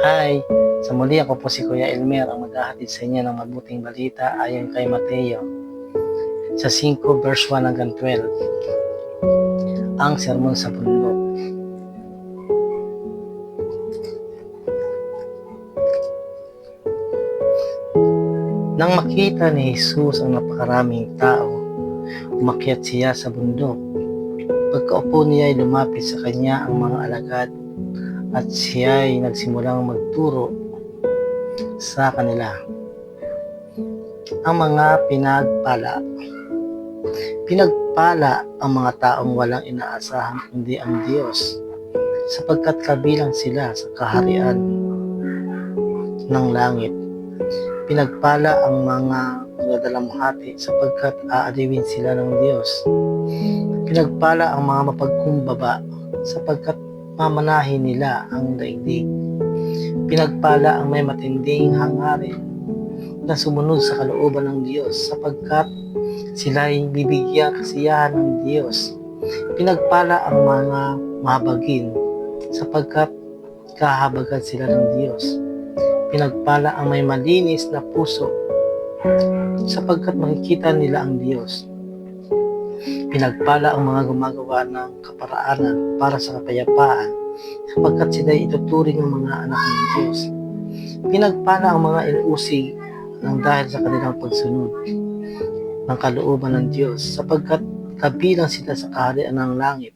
Hi! Sa muli ako po si Kuya Elmer ang maghahatid sa inyo ng mabuting balita ayon kay Mateo sa 5 verse 1 hanggang 12. Ang sermon sa bundok. Nang makita ni Jesus ang napakaraming tao, umakyat siya sa bundok. Pagkaupo niya ay lumapit sa kanya ang mga alagad at siya ay nagsimulang magturo sa kanila. Ang mga pinagpala. Pinagpala ang mga taong walang inaasahan kundi ang Diyos, sapagkat kabilang sila sa kaharian ng langit. Pinagpala ang mga nagdadalamhati sapagkat aaliwin sila ng Diyos. Pinagpala ang mga mapagkumbaba sapagkat mamanahin nila ang daigdig. Pinagpala ang may matinding hangarin na sumunod sa kalooban ng Diyos sapagkat sila ay bibigyan kasiyahan ng Diyos. Pinagpala ang mga mahabagin sapagkat kahabagan sila ng Diyos. Pinagpala ang may malinis na puso sapagkat makikita nila ang Diyos. Pinagpala ang mga gumagawa ng kaparaanan para sa kapayapaan sapagkat sila ituturing ng mga anak ng Diyos. Pinagpala ang mga inuusig ng dahil sa kanilang pagsunod ng kalooban ng Diyos sapagkat kabilang sila sa kaharian ng langit.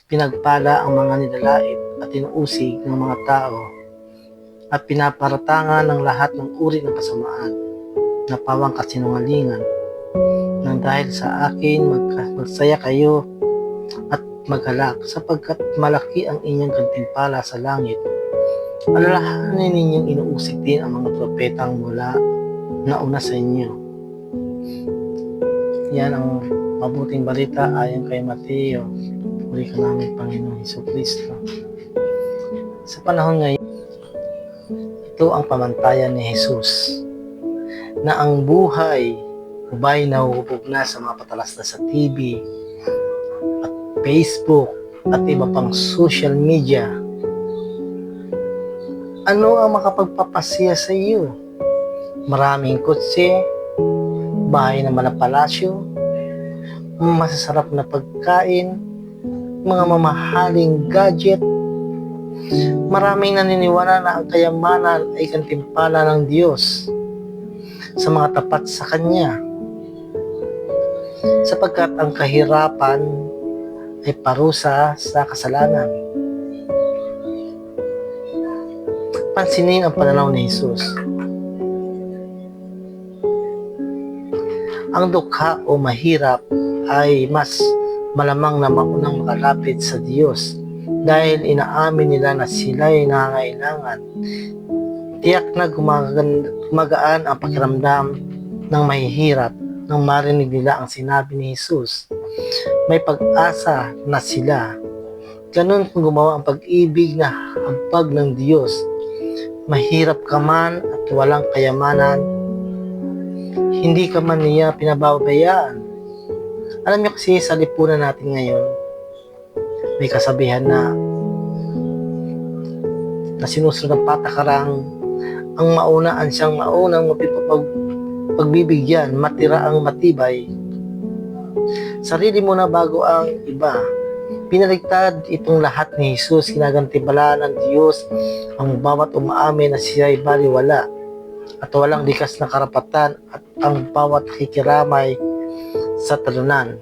Pinagpala ang mga nilalait at inuusig ng mga tao at pinaparatangan ng lahat ng uri ng kasamaan na pawang kasinungalingan nang dahil sa akin magsaya kayo at maghalak sapagkat malaki ang inyong gantimpala sa langit. Alalahanin ninyong inuusig din ang mga propetang mula nauna sa inyo. Yan ang mabuting balita ayon kay Mateo. Puri ka namin Panginoon Hesukristo. Sa panahon ngayon, ito ang pamantayan ni Jesus na ang buhay ubay nahuhubog na sa mga patalas na sa TV at Facebook at iba pang social media. Ano ang makapagpapasya sa iyo? Maraming kotse, bahay na malapalasyo, masasarap na pagkain, mga mamahaling gadget. Maraming naniniwala na ang kayamanan ay gantimpala ng Diyos sa mga tapat sa Kanya, sapagkat ang kahirapan ay parusa sa kasalanan. Pansinin ang pananaw ni Jesus. Ang dukha o mahirap ay mas malamang na maunang makalapit sa Diyos dahil inaamin nila na sila ay nangangailangan. Tiyak na gumagaan ang pakiramdam ng mahihirap nang marinig nila ang sinabi ni Jesus. May pag-asa na sila. Ganun kung gumawa ang pag-ibig na habag ng Diyos. Mahirap ka man at walang kayamanan, hindi ka man niya pinababayaan. Alam niyo kasi sa lipunan natin ngayon, may kasabihan na sinusunod ng patakarang ang maunaan siyang maunang pagbibigyan, matira ang matibay. Sarili mo na bago ang iba. Pinaligtad itong lahat ni Jesus, kinagantimpalaan ng Diyos ang bawat umaamin na siya ay baliwala at walang likas na karapatan at ang bawat kikiramay sa talunan.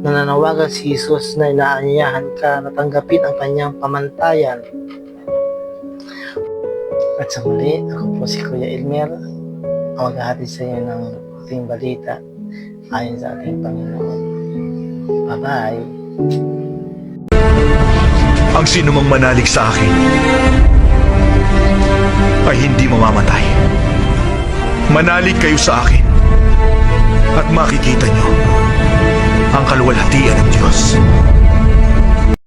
Nananawagan si Jesus na inaanyayahan ka na tanggapin ang kanyang pamantayan. At sa muli, ako po si Kuya Elmer, ang maghahatid sa inyo ng ating balita ayon sa ating Panginoon. Bye-bye! Ang sinumang manalig sa akin ay hindi mamamatay. Manalig kayo sa akin at makikita nyo ang kaluwalhatian ng Diyos.